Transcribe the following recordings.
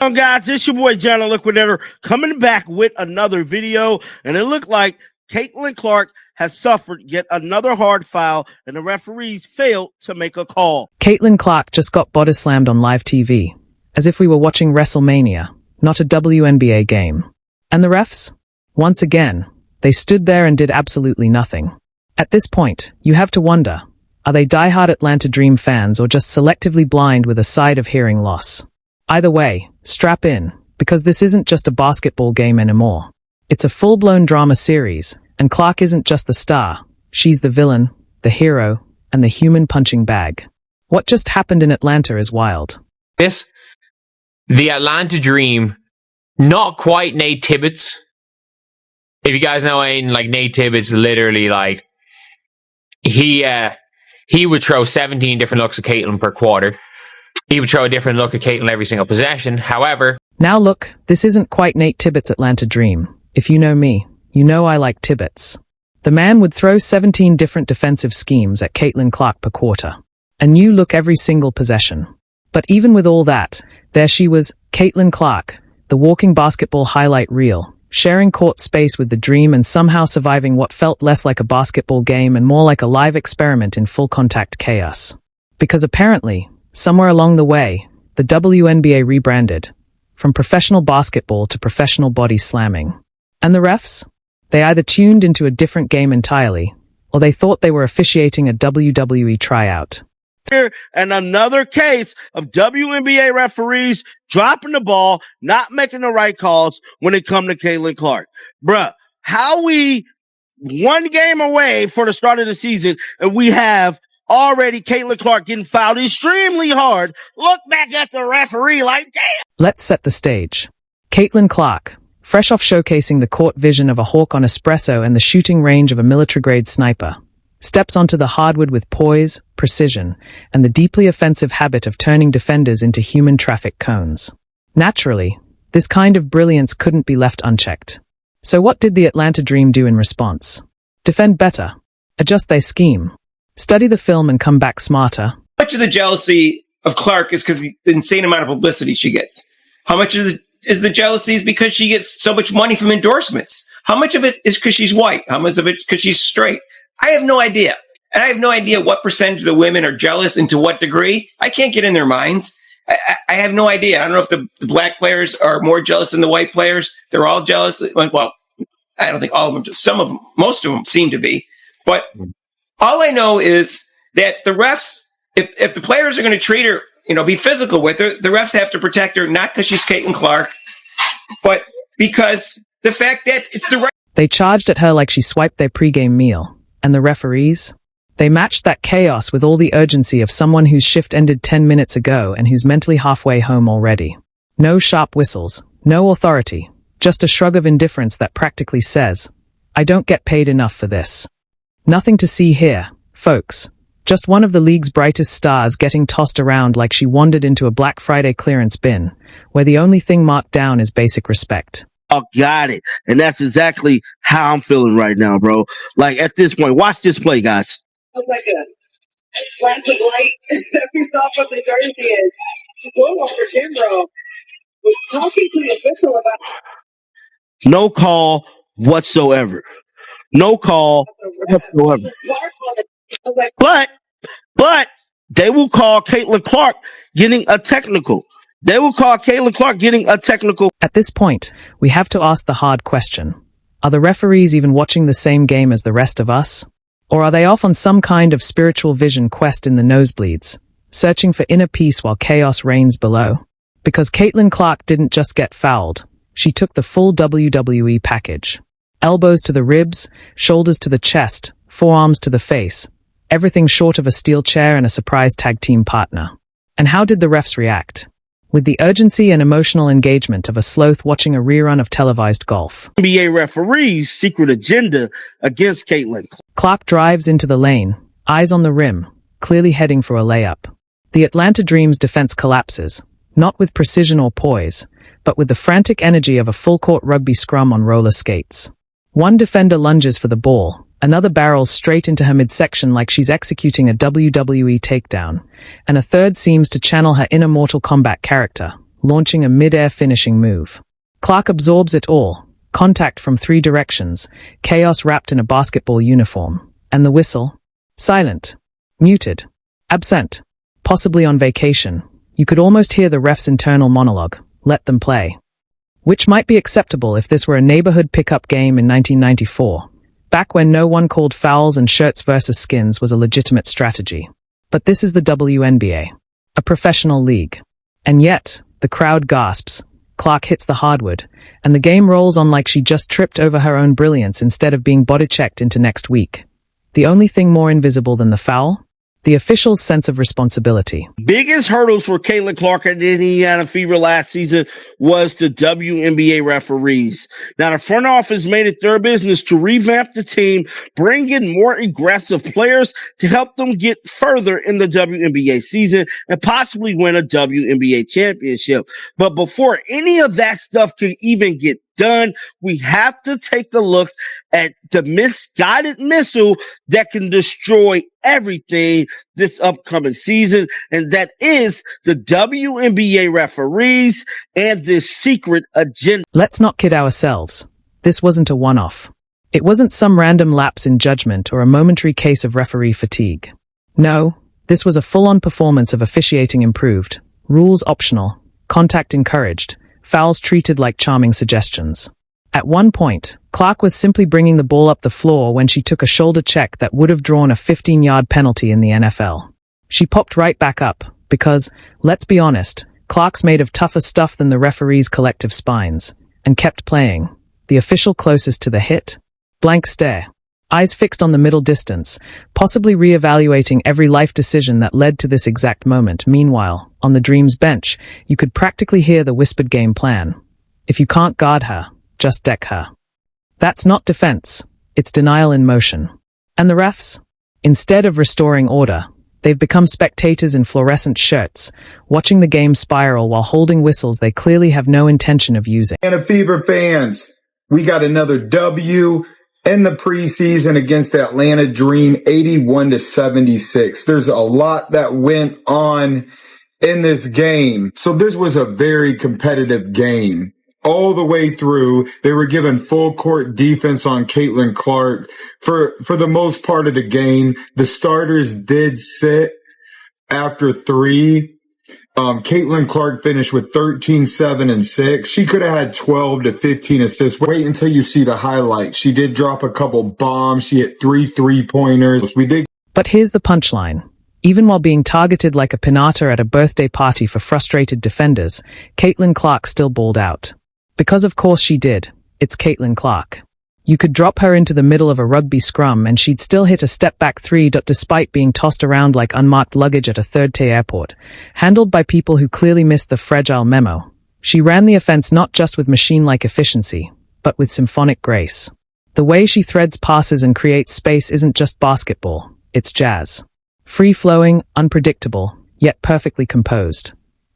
Guys, it's your boy John the Liquidator coming back with another video, and it looked like Caitlin Clark has suffered yet another hard foul, and the referees failed to make a call. Caitlin Clark just got body slammed on live TV, as if we were watching WrestleMania, not a WNBA game. And the refs? Once again, they stood there and did absolutely nothing. At this point, you have to wonder, are they diehard Atlanta Dream fans or just selectively blind with a side of hearing loss? Either way, strap in, because this isn't just a basketball game anymore. It's a full-blown drama series, and Clark isn't just the star. She's the villain, the hero, and the human punching bag. What just happened in Atlanta is wild. The Atlanta Dream, not quite Nate Tibbetts. If you guys know anything, like Nate Tibbetts, literally, like, he would throw 17 different looks at Caitlin per quarter. He would throw a different look at Caitlin every single possession. However... Now look, this isn't quite Nate Tibbetts' Atlanta Dream. If you know me, you know I like Tibbetts. The man would throw 17 different defensive schemes at Caitlin Clark per quarter. A new look every single possession. But even with all that, there she was, Caitlin Clark, the walking basketball highlight reel, sharing court space with the Dream and somehow surviving what felt less like a basketball game and more like a live experiment in full-contact chaos. Because apparently, somewhere along the way, the WNBA rebranded, from professional basketball to professional body slamming. And the refs? They either tuned into a different game entirely, or they thought they were officiating a WWE tryout. And another case of WNBA referees dropping the ball, not making the right calls when it comes to Caitlin Clark. Bruh, how we one game away for the start of the season, and we have already Caitlin Clark getting fouled extremely hard. Look back at the referee like, damn. Let's set the stage. Caitlin Clark, fresh off showcasing the court vision of a hawk on espresso and the shooting range of a military-grade sniper, steps onto the hardwood with poise, precision, and the deeply offensive habit of turning defenders into human traffic cones. Naturally, this kind of brilliance couldn't be left unchecked. So what did the Atlanta Dream do in response? Defend better. Adjust their scheme. Study the film and come back smarter. How much of the jealousy of Clark is because of the insane amount of publicity she gets? How much of is the jealousy is because she gets so much money from endorsements? How much of it is because she's white? How much of it is because she's straight? I have no idea. And I have no idea what percentage of the women are jealous and to what degree. I can't get in their minds. I have no idea. I don't know if the black players are more jealous than the white players. They're all jealous. Well, I don't think all of them. Some of them, most of them seem to be. But all I know is that the refs, if the players are going to treat her, be physical with her, the refs have to protect her, not because she's Caitlin Clark, but because the fact that it's the right. They charged at her like she swiped their pregame meal. And the referees? They matched that chaos with all the urgency of someone whose shift ended 10 minutes ago and who's mentally halfway home already. No sharp whistles, no authority, just a shrug of indifference that practically says, I don't get paid enough for this. Nothing to see here, folks. Just one of the league's brightest stars getting tossed around like she wandered into a Black Friday clearance bin, where the only thing marked down is basic respect. Oh, got it. And that's exactly how I'm feeling right now, bro. Like, at this point, watch this play, guys. It's like a flash of light. Every thought from the dirty is she's going off for Kimbrough. We're talking to the official about. No call whatsoever. No call whatsoever. But they will call Caitlin Clark getting a technical. They will call Caitlin Clark getting a technical. At this point, we have to ask the hard question. Are the referees even watching the same game as the rest of us? Or are they off on some kind of spiritual vision quest in the nosebleeds, searching for inner peace while chaos reigns below? Because Caitlin Clark didn't just get fouled. She took the full WWE package. Elbows to the ribs, shoulders to the chest, forearms to the face. Everything short of a steel chair and a surprise tag team partner. And how did the refs react? With the urgency and emotional engagement of a sloth watching a rerun of televised golf. NBA referees' secret agenda against Caitlin. Clark drives into the lane, eyes on the rim, clearly heading for a layup. The Atlanta Dream's defense collapses, not with precision or poise, but with the frantic energy of a full-court rugby scrum on roller skates. One defender lunges for the ball, another barrels straight into her midsection like she's executing a WWE takedown, and a third seems to channel her inner Mortal Kombat character, launching a mid-air finishing move. Clark absorbs it all. Contact from 3 directions, chaos wrapped in a basketball uniform. And the whistle? Silent. Muted. Absent. Possibly on vacation. You could almost hear the ref's internal monologue. Let them play. Which might be acceptable if this were a neighborhood pickup game in 1994, back when no one called fouls and shirts versus skins was a legitimate strategy. But this is the WNBA, a professional league. And yet, the crowd gasps. Clark hits the hardwood, and the game rolls on like she just tripped over her own brilliance instead of being body-checked into next week. The only thing more invisible than the foul? The official's sense of responsibility. Biggest hurdles for Caitlin Clark at Indiana Fever last season was the WNBA referees. Now, the front office made it their business to revamp the team, bring in more aggressive players to help them get further in the WNBA season and possibly win a WNBA championship. But before any of that stuff could even get done, we have to take a look at the misguided missile that can destroy everything this upcoming season, and that is the WNBA referees and this secret agenda. Let's not kid ourselves. This wasn't a one-off. It wasn't some random lapse in judgment or a momentary case of referee fatigue. No, this was a full-on performance of officiating improved, rules optional, contact encouraged, fouls treated like charming suggestions. At one point, Clark was simply bringing the ball up the floor when she took a shoulder check that would have drawn a 15-yard penalty in the NFL. She popped right back up, because, let's be honest, Clark's made of tougher stuff than the referees' collective spines, and kept playing. The official closest to the hit? Blank stare. Eyes fixed on the middle distance, possibly re-evaluating every life decision that led to this exact moment. Meanwhile, on the Dream's bench, you could practically hear the whispered game plan. If you can't guard her, just deck her. That's not defense. It's denial in motion. And the refs? Instead of restoring order, they've become spectators in fluorescent shirts, watching the game spiral while holding whistles they clearly have no intention of using. And Fever fans, we got another W in the preseason against the Atlanta Dream, 81-76. There's a lot that went on in this game. So this was a very competitive game. All the way through, they were given full court defense on Caitlin Clark. For the most part of the game, the starters did sit after 3. Caitlin Clark finished with 13, 7, and 6. She could have had 12 to 15 assists. Wait until you see the highlights. She did drop a couple bombs. She hit 3 3-pointers. But here's the punchline. Even while being targeted like a pinata at a birthday party for frustrated defenders, Caitlin Clark still balled out. Because of course she did. It's Caitlin Clark. You could drop her into the middle of a rugby scrum and she'd still hit a step-back 3 despite being tossed around like unmarked luggage at a third-tier airport, handled by people who clearly missed the fragile memo. She ran the offense not just with machine-like efficiency, but with symphonic grace. The way she threads passes and creates space isn't just basketball, it's jazz. Free-flowing, unpredictable, yet perfectly composed.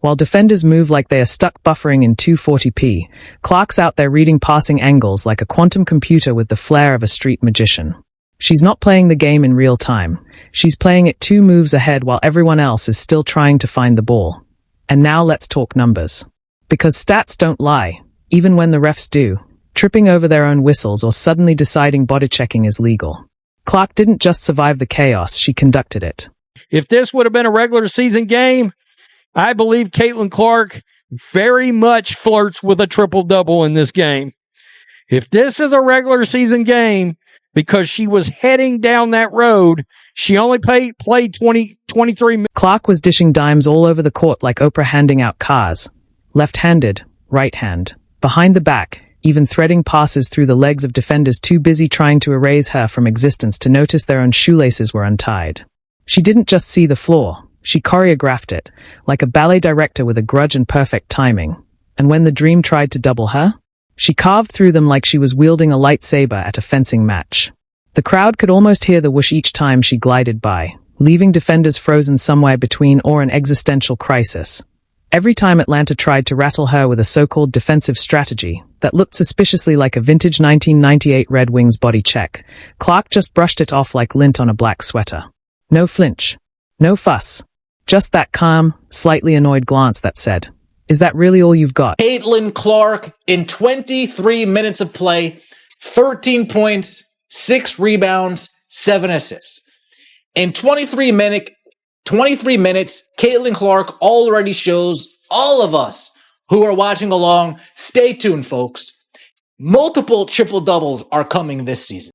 While defenders move like they are stuck buffering in 240p, Clark's out there reading passing angles like a quantum computer with the flair of a street magician. She's not playing the game in real time. She's playing it 2 moves ahead while everyone else is still trying to find the ball. And now let's talk numbers. Because stats don't lie, even when the refs do, tripping over their own whistles or suddenly deciding body checking is legal. Clark didn't just survive the chaos, she conducted it. If this would have been a regular season game, I believe Caitlin Clark very much flirts with a triple-double in this game. If this is a regular season game, because she was heading down that road, she only played 23 minutes. Clark was dishing dimes all over the court like Oprah handing out cars. Left-handed, right hand, behind the back, even threading passes through the legs of defenders too busy trying to erase her from existence to notice their own shoelaces were untied. She didn't just see the floor. She choreographed it, like a ballet director with a grudge and perfect timing. And when the Dream tried to double her, she carved through them like she was wielding a lightsaber at a fencing match. The crowd could almost hear the whoosh each time she glided by, leaving defenders frozen somewhere between or an existential crisis. Every time Atlanta tried to rattle her with a so-called defensive strategy that looked suspiciously like a vintage 1998 Red Wings body check, Clark just brushed it off like lint on a black sweater. No flinch. No fuss. Just that calm, slightly annoyed glance that said, Is that really all you've got? Caitlin Clark, in 23 minutes of play, 13 points, 6 rebounds, 7 assists. In 23 minutes, Caitlin Clark already shows all of us who are watching along, stay tuned, folks. Multiple triple doubles are coming this season.